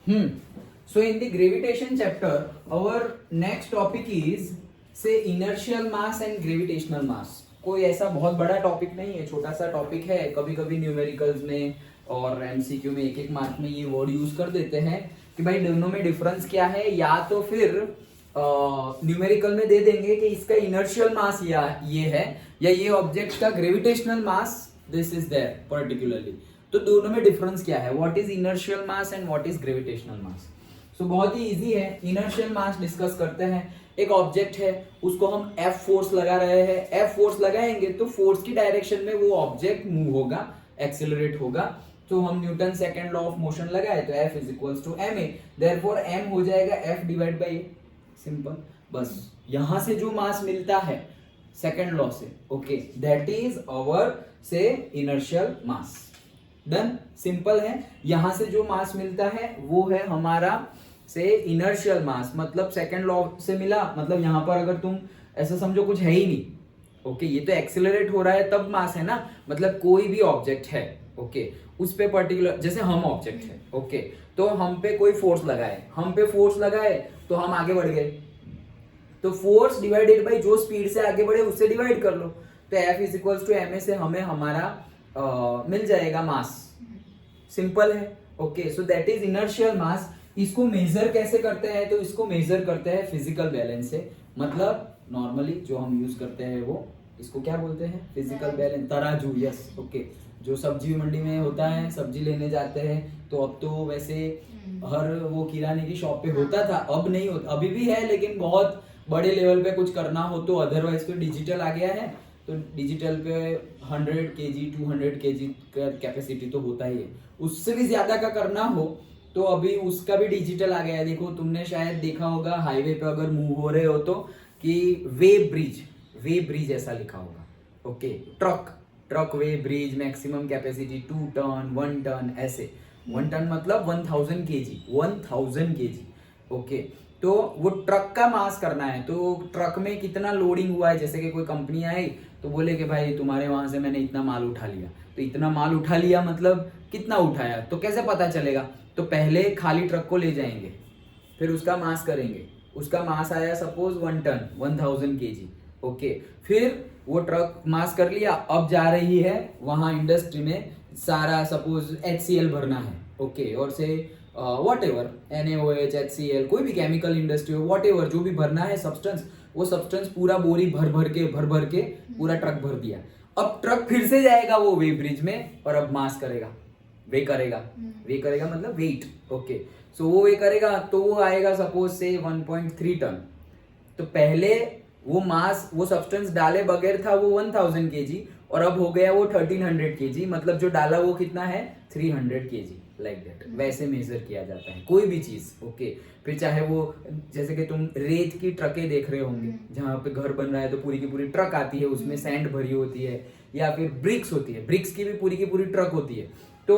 So in the gravitation chapter, our next topic is say inertial mass and gravitational mass. कोई ऐसा बहुत बड़ा topic नहीं है, छोटा सा टॉपिक है. कभी कभी न्यूमेरिकल्स में और एमसीक्यू में एक एक मार्क में ये वर्ड यूज कर देते हैं कि भाई दोनों में डिफरेंस क्या है, या तो फिर न्यूमेरिकल में दे देंगे कि इसका इनर्शियल मास या ये है, या ये ऑब्जेक्ट का gravitational mass this is there particularly. तो दोनों में डिफरेंस क्या है, what is inertial mass and what is gravitational mass. So बहुत ही इजी है. इनर्शियल मास डिस्कस करते हैं. एक ऑब्जेक्ट है, उसको हम F फोर्स लगा रहे हैं. F फोर्स लगाएंगे तो फोर्स की डायरेक्शन में वो ऑब्जेक्ट मूव होगा, एक्सेलरेट होगा. तो हम Newton second law of motion लगाए तो F is equals to ma. Therefore m हो जाएगा F divide by a. Simple. बस यहां से जो मास मिलता है सेकंड लॉ से, ओके, दैट इज आवर से इनर्शियल मास. डन. सिंपल है. यहां से जो मास मिलता है वो है हमारा से इनर्शियल मास. मतलब सेकंड लॉ से मिला, मतलब यहां पर अगर तुम ऐसा समझो कुछ है ही नहीं, ओके, ये तो एक्सेलरेट हो रहा है तब मास है ना. मतलब कोई भी ऑब्जेक्ट है, ओके, उस पे पर्टिकुलर, जैसे हम ऑब्जेक्ट है, ओके, तो हम पे कोई फोर्स लगाए, हम पे फोर्स लगाए तो हम आगे बढ़ गए. तो फोर्स डिवाइडेड बाय जो स्पीड से आगे बढ़े उससे डिवाइड कर लो. तो F is equals to ma से हमें हमारा मिल जाएगा मास. सिंपल है. Okay, so that is inertial mass. इसको मेजर कैसे करते हैं, तो इसको मेजर करते हैं फिजिकल बैलेंस से. मतलब नॉर्मली जो हम यूज करते हैं वो, इसको क्या बोलते हैं, फिजिकल बैलेंस, तराजू. यस, ओके, जो सब्जी मंडी में होता है, सब्जी लेने जाते हैं. तो अब तो वैसे हर वो किराने की शॉप पे होता था, अब नहीं होता, अभी भी है, लेकिन बहुत बड़े लेवल पे कुछ करना हो तो, अदरवाइज तो डिजिटल आ गया है. तो डिजिटल पे 100 kg 200 kg का कैपेसिटी तो होता ही है. उससे भी ज्यादा का करना हो तो अभी उसका भी डिजिटल आ गया है. देखो, तुमने शायद देखा होगा हाईवे पे अगर मूव हो रहे हो तो कि वे ब्रिज ऐसा लिखा होगा. Okay, truck weigh bridge, maximum capacity 2 ton 1 ton, ऐसे. 1 टन मतलब 1000 kg. ओके, तो वो ट्रक का मास करना है. तो ट्रक में कितना लोडिंग हुआ है, जैसे कि कोई कंपनी आई तो बोले कि भाई तुम्हारे वहां से मैंने इतना माल उठा लिया. तो इतना माल उठा लिया मतलब कितना उठाया, तो कैसे पता चलेगा. तो पहले खाली ट्रक को ले जाएंगे, फिर उसका मास करेंगे. उसका मास आया सपोज 1 टन 1000 kg. ओके, फिर वो ट्रक मास कर लिया, अब जा रही है वहां इंडस्ट्री में सारा सपोज HCl भरना है. ओके, और से वॉट एवर NaOH HCl, कोई भी केमिकल इंडस्ट्री हो, वॉट एवर जो भी भरना है सब्सटेंस, वो सब्सटेंस पूरा बोरी भर भर के पूरा ट्रक भर दिया. अब ट्रक फिर से जाएगा वो वे ब्रिज में और अब मास करेगा, वे करेगा मतलब वेट. ओके, सो वो वे करेगा तो वो आएगा सपोज से 1.3 टन. तो पहले वो मास, वो सब्सटेंस डाले बगैर था वो 1000 kg, और अब हो गया वो 1300 kg. मतलब जो डाला वो कितना है, 300 kg. Like that. वैसे मेजर किया जाता है कोई भी चीज. ओके, फिर चाहे वो, जैसे कि तुम रेत की ट्रकें देख रहे होंगे, जहां पे घर बन रहा है तो पूरी की पूरी ट्रक आती है, उसमें सैंड भरी होती है, या फिर ब्रिक्स होती है, ब्रिक्स की भी पूरी ट्रक होती है. तो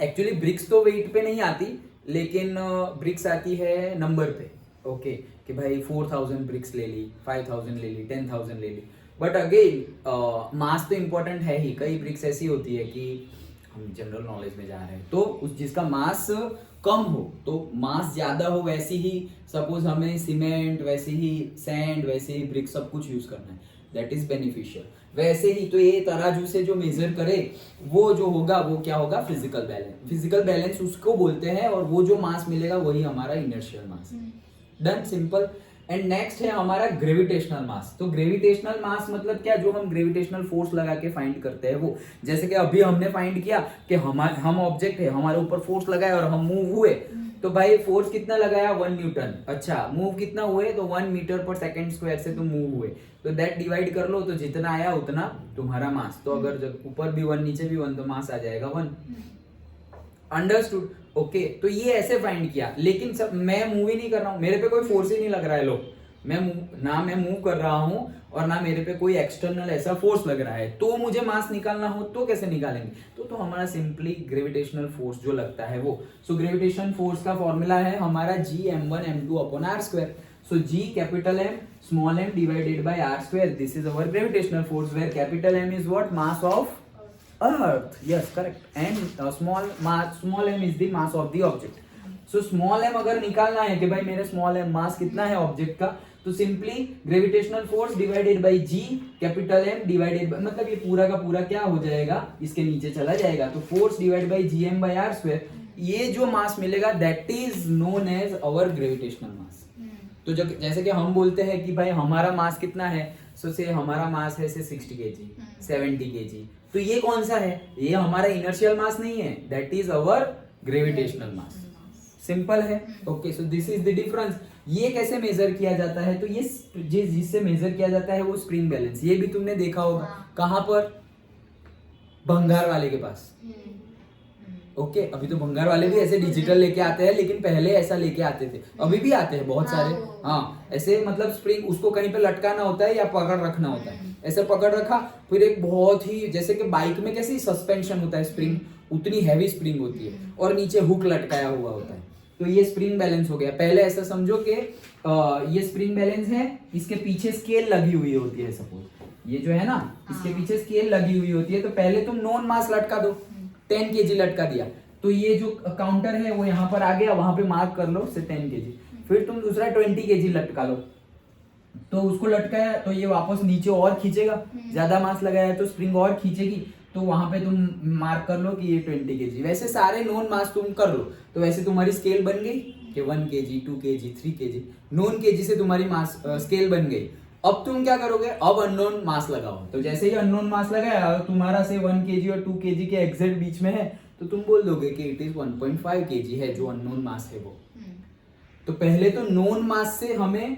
एक्चुअली ब्रिक्स तो वेट पे नहीं आती, लेकिन ब्रिक्स आती है नंबर पे. ओके, कि भाई 4000 ब्रिक्स ले ली, 5000 ले ली, 10,000 ले ली. बट अगेन मास तो इंपॉर्टेंट है ही. कई ब्रिक्स ऐसी होती है कि हम जनरल नॉलेज में जा रहे हैं, तो उस जिसका मास कम हो तो मास ज्यादा हो, वैसी ही सपोज हमें सीमेंट, वैसे ही सैंड, वैसे ही ब्रिक, सब कुछ यूज करना है, दैट इज बेनिफिशियल. वैसे ही तो ये तराजू से जो मेजर करे वो जो होगा वो क्या होगा, फिजिकल बैलेंस उसको बोलते हैं, और वो जो मास मिलेगा वही हमारा inertial mass. Done. Simple. And next है हमारा ग्रेविटेशनल मास. तो ग्रेविटेशनल मास मतलब क्या, जो हम ग्रेविटेशनल फोर्स लगा के फाइंड करते हैं वो. जैसे कि अभी हमने फाइंड किया कि हम ऑब्जेक्ट है, हमारे ऊपर फोर्स लगाया और हम मूव हुए. तो भाई फोर्स कितना लगाया, 1 न्यूटन. अच्छा, मूव कितना हुए, तो 1 मीटर पर सेकंड स्क्वायर से तुम मूव हुए. तो दैट डिवाइड कर लो, तो जितना आया उतना तुम्हारा मास. तो अगर जब ऊपर भी 1 नीचे भी 1 तो मास आ जाएगा 1. अंडरस्टूड. ओके, तो ये ऐसे फाइंड किया. लेकिन सब मैं मूव ही नहीं कर रहा हूं, मेरे पे कोई फोर्स ही नहीं लग रहा है. लो, मैं मूव कर रहा हूं और ना मेरे पे कोई एक्सटर्नल ऐसा फोर्स लग रहा है. तो मुझे मास निकालना हो तो कैसे निकालेंगे, तो हमारा सिंपली ग्रेविटेशनल फोर्स जो लगता है वो. सो ग्रेविटेशन फोर्स का फॉर्मूला है हमारा Gm1m2/r². So G capital M small m divided by r². This is our gravitational force, where capital M is what, mass of Earth, yes, correct. And small m is the mass of the object. So small m अगर निकालना है कि भाई मेरे small m मास कितना है object का, तो simply gravitational force divided bye g, capital M divided bye, मतलब ये पूरा का पूरा क्या हो जाएगा, इसके नीचे चला जाएगा, तो force divide by gm by r square, ये जो मास मिलेगा that is known as our gravitational mass. तो जैसे कि हम बोलते हैं कि भाई हमारा मास कितना है, सो से हमारा मास है से 60 kg, 70 kg, तो ये कौन सा है, ये हमारा इनर्शियल मास नहीं है, that is our gravitational mass. Simple है. Okay, so this is the difference. ये कैसे मेजर किया जाता है, तो ये जिससे मेजर किया जाता है वो स्प्रिंग बैलेंस. ये भी तुमने देखा होगा. कहां पर, भंगार वाले के पास. ओके, अभी तो भंगार वाले भी ऐसे डिजिटल लेके आते हैं, लेकिन पहले ऐसा लेके आते थे, अभी भी आते हैं बहुत सारे. हाँ, ऐसे मतलब स्प्रिंग उसको कहीं पे लटकाना होता है या पकड़ रखना होता है, ऐसे पकड़ रखा, फिर एक बहुत ही जैसे कि बाइक में कैसे सस्पेंशन होता है स्प्रिंग, उतनी हैवी स्प्रिंग होती है और नीचे हुक लटकाया हुआ होता है, तो ये स्प्रिंग बैलेंस हो गया. पहले ऐसा समझो कि ये स्प्रिंग बैलेंस है, इसके पीछे स्केल लगी हुई होती है, सपोज ये जो है ना, इसके पीछे स्केल लगी हुई होती है, तो पहले तुम नॉन मास लटका दो, 10 kg लटका दिया, तो ये जो काउंटर है वो यहाँ पर आ गया, वहां पे मार्क कर लो से 10 kg. फिर तुम दूसरा 20 kg लटका लो, तो उसको लटकाया तो ये वापस नीचे और खींचेगा, ज्यादा मास लगाया तो स्प्रिंग और खींचेगी, तो वहां पे तुम मार्क कर लो कि ये 20 kg. वैसे सारे नॉन मास तुम कर लो, तो वैसे तुम्हारी स्केल बन गई कि 1 kg, 2 kg, 3 kg, non kg से तुम्हारी मास स्केल बन गई. अब तुम क्या करोगे, अब अननोन मास लगाओ, तो जैसे ही अननोन मास लगाया, तुम्हारा से 1 kg और 2 kg के एग्जैक्ट बीच में है, तो तुम बोल दोगे कि इट इज 1.5 kg है जो अननोन मास है वो. तो पहले तो नोन मास से हमें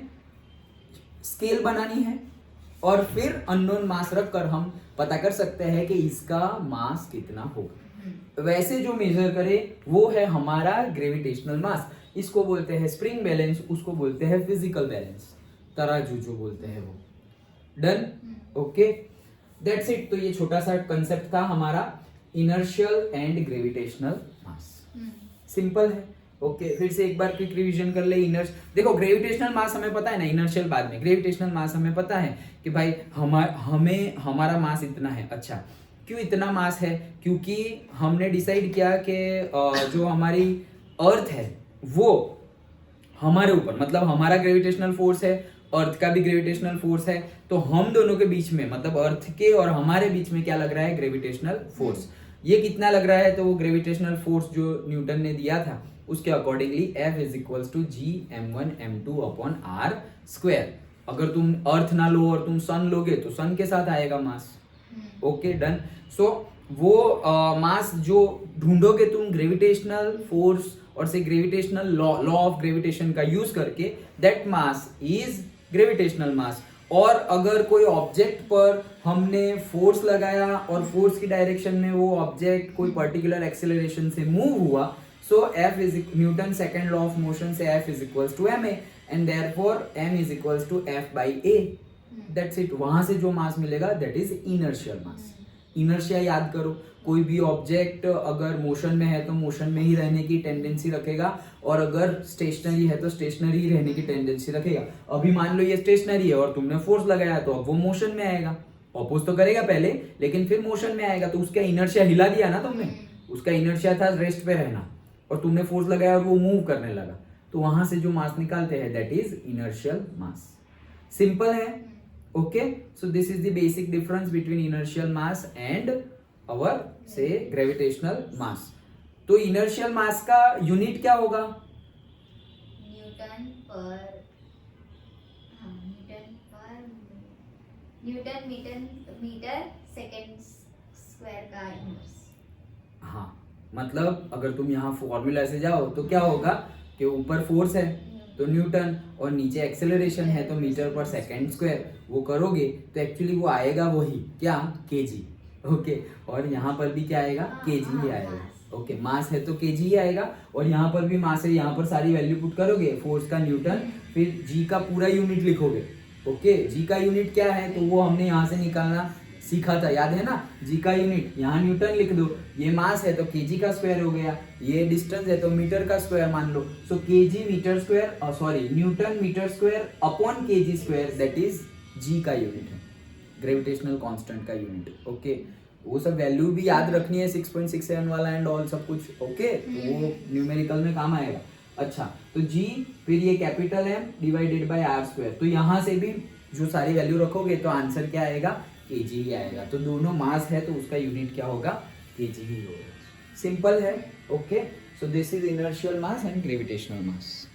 स्केल बनानी है, और फिर अननोन मास रख कर हम पता कर सकते हैं कि इसका मास कितना होगा. वैसे जो मेजर करे वो है हमारा ग्रेविटेशनल मास. इसको बोलते हैं स्प्रिंग बैलेंस, उसको बोलते हैं फिजिकल बैलेंस, तराजू जो बोलते हैं वो. डन. Okay, that's it. तो ये छोटा सा कंसेप्ट था हमारा inertial and gravitational mass. Simple है. ओके, फिर से एक बार क्विक रिवीजन कर ले. देखो ग्रेविटेशनल मास हमें पता है ना, इनर्शियल बाद में. ग्रेविटेशनल मास हमें पता है कि भाई हमें हमारा मास इतना है. अच्छा, क्यों इतना मास है, क्योंकि हमने डिसाइड किया कि जो हमारी अर्थ है वो हमारे ऊपर, मतलब हमारा ग्रेविटेशनल फोर्स है, अर्थ का भी ग्रेविटेशनल फोर्स है, तो हम दोनों के बीच में, मतलब अर्थ के और हमारे बीच में क्या लग रहा है, ग्रेविटेशनल फोर्स. ये कितना लग रहा है, तो वो ग्रेविटेशनल फोर्स जो न्यूटन ने दिया था उसके accordingly F is equal to G m1 m2 upon r square. अगर तुम अर्थ ना लो और तुम सन लोगे तो सन के साथ आएगा मास. Okay, done. सो वो मास जो ढूंढोगे तुम ग्रेविटेशनल फोर्स और से ग्रेविटेशनल लॉ ऑफ ग्रेविटेशन का यूज करके, दैट मास इज ग्रेविटेशनल मास. और अगर कोई ऑब्जेक्ट पर हमने फोर्स लगाया और फोर्स की डायरेक्शन में वो ऑब्जेक्ट कोई पर्टिकुलर एक्सेलरेशन से मूव हुआ, so F is Newton second law of motion से F is equals to ma and therefore m is equals to F by a. That's it. वहां से जो मास मिलेगा that is inertial mass. Inertia याद करो, कोई भी ऑब्जेक्ट अगर मोशन में है तो मोशन में ही रहने की टेंडेंसी रखेगा, और अगर स्टेशनरी है तो स्टेशनरी ही रहने की टेंडेंसी रखेगा. अभी मान लो ये स्टेशनरी है और तुमने फोर्स लगाया, तो अब वो मोशन में आएगा. अपोज तो करेगा पहले, लेकिन फिर मोशन में आएगा, तो उसका इनर्शिया हिला दिया ना तुमने. उसका इनर्शिया था रेस्ट पे रहना, और तुमने फोर्स लगाया और वो मूव करने लगा, तो वहां से जो मास निकालते हैं that is inertial mass. Simple है. Okay, so this is the basic difference between inertial mass and our से ग्रेविटेशनल मास. तो इनर्शियल मास का यूनिट क्या होगा, न्यूटन मीटर सेकंड स्क्वायर का इनवर्स. हाँ, मतलब अगर तुम यहाँ फॉर्मूला से जाओ तो क्या होगा कि ऊपर फोर्स है तो न्यूटन, और नीचे एक्सेलरेशन है तो मीटर पर सेकंड स्क्वायर. वो करोगे तो एक्चुअली वो आएगा वही क्या, केजी. ओके, और यहाँ पर भी क्या आएगा, केजी ही आएगा. ओके, मास है तो केजी ही आएगा, और यहाँ पर भी मास है, यहाँ पर सारी वैल्यू पुट करोगे, फोर्स का न्यूटन, फिर जी का पूरा यूनिट लिखोगे. ओके, जी का यूनिट क्या है, तो वो हमने यहाँ से निकालना सीखा था, याद है ना. जी का यूनिट यहाँ न्यूटन लिख दो, ये मास है तो केजी का स्क्वायर हो गया, ये डिस्टेंस है तो मीटर का स्क्वायर मान लो. So KG metre square, sorry newton metre square upon KG square, that is G का यूनिट है, ग्रेविटेशनल कांस्टेंट का यूनिट. ओके, वो सब वैल्यू भी याद रखनी है 6.67 वाला एंड ऑल सब कुछ ओके, तो वो न्यूमेरिकल में काम आएगा। अच्छा तो जी फिर ये capital M divided by R square, तो यहाँ से भी जो सारी वैल्यू रखोगे तो आंसर क्या आएगा, केजी ही आएगा। तो दोनों मास है तो उसका यूनिट क्या होगा, केजी ही होगा। सिंपल है okay. So this is inertial mass and gravitational mass.